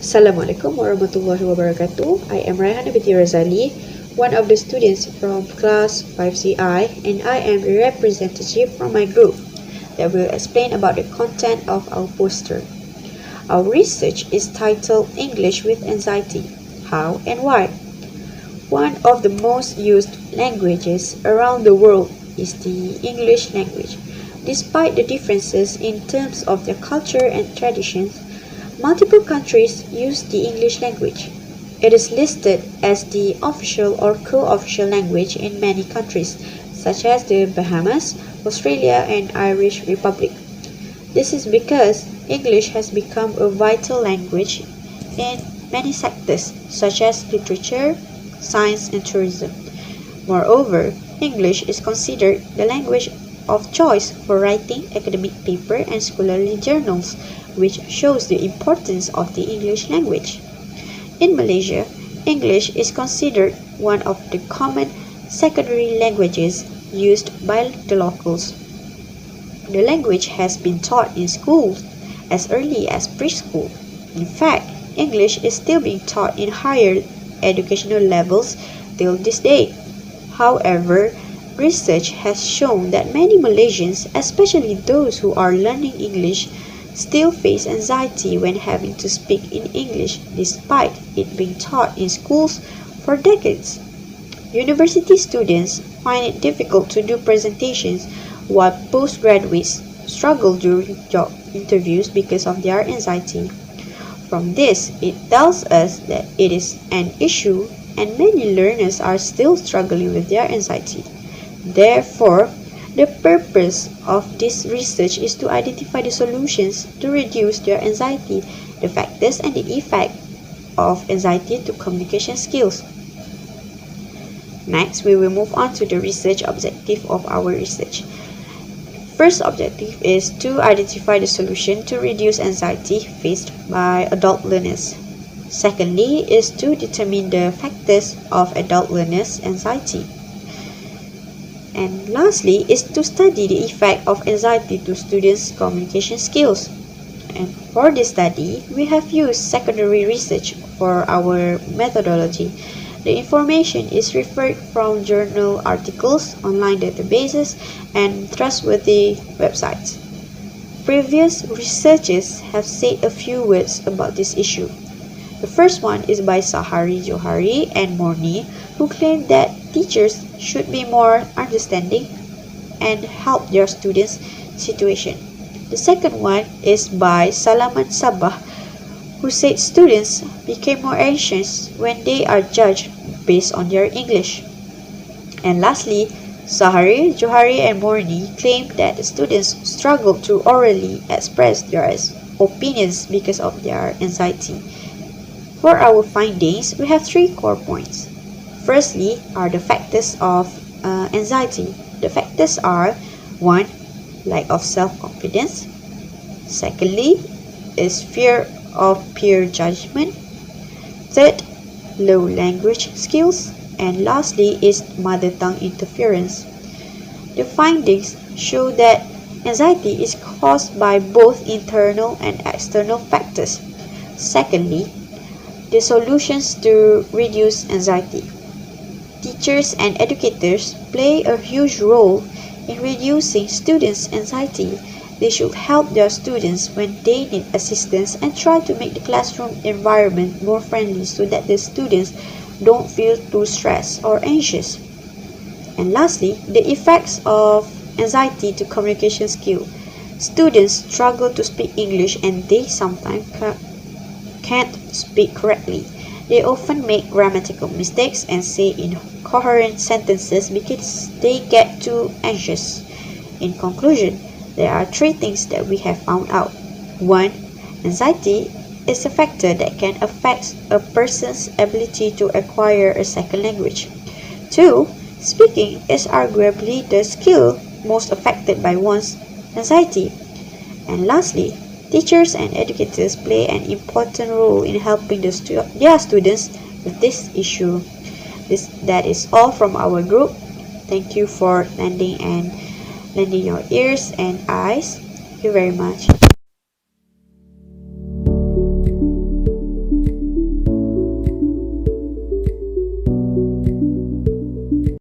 Assalamualaikum warahmatullahi wabarakatuh. I am RAIHANA binti RAZALI, one of the students from class 5CI, and I am the representative from my group that will explain about the content of our poster. Our research is titled English with Anxiety, How and Why. One of the most used languages around the world is the English language. Despite the differences in terms of their culture and traditions, multiple countries use the English language. It is listed as the official or co-official language in many countries, such as the Bahamas, Australia, and Irish Republic. This is because English has become a vital language in many sectors, such as literature, science, and tourism. Moreover, English is considered the language of choice for writing academic paper and scholarly journals, which shows the importance of the English language. In Malaysia, English is considered one of the common secondary languages used by the locals. The language has been taught in schools as early as preschool. In fact, English is still being taught in higher educational levels till this day. However, research has shown that many Malaysians, especially those who are learning English, still face anxiety when having to speak in English despite it being taught in schools for decades. University students find it difficult to do presentations, while postgraduates struggle during job interviews because of their anxiety. From this, it tells us that it is an issue and many learners are still struggling with their anxiety. Therefore, the purpose of this research is to identify the solutions to reduce their anxiety, the factors and the effect of anxiety to communication skills. Next, we will move on to the research objective of our research. First objective is to identify the solution to reduce anxiety faced by adult learners. Secondly is to determine the factors of adult learners' anxiety. And lastly is to study the effect of anxiety to students' communication skills. And for this study, we have used secondary research for our methodology. The information is referred from journal articles, online databases, and trustworthy websites. Previous researchers have said a few words about this issue. The first one is by Sahari Johari and Morni, who claim that teachers should be more understanding and help their students' situation. The second one is by Salaman Sabah, who said students became more anxious when they are judged based on their English. And lastly, Sahari, Johari, and Morni claim that the students struggle to orally express their opinions because of their anxiety. For our findings, we have three core points. Firstly are the factors of anxiety. The factors are 1. Lack of self-confidence. Secondly is fear of peer judgment. Third, low language skills. And lastly is mother tongue interference. The findings show that anxiety is caused by both internal and external factors. Secondly, the solutions to reduce anxiety. Teachers and educators play a huge role in reducing students' anxiety. They should help their students when they need assistance and try to make the classroom environment more friendly so that the students don't feel too stressed or anxious. And lastly, the effects of anxiety to communication skill. Students struggle to speak English and they sometimes can't speak correctly. They often make grammatical mistakes and say incoherent sentences because they get too anxious. In conclusion, there are three things that we have found out. 1. Anxiety is a factor that can affect a person's ability to acquire a second language. 2. Speaking is arguably the skill most affected by one's anxiety. And lastly, teachers and educators play an important role in helping their students with this issue. That is all from our group. Thank you for lending your ears and eyes. Thank you very much.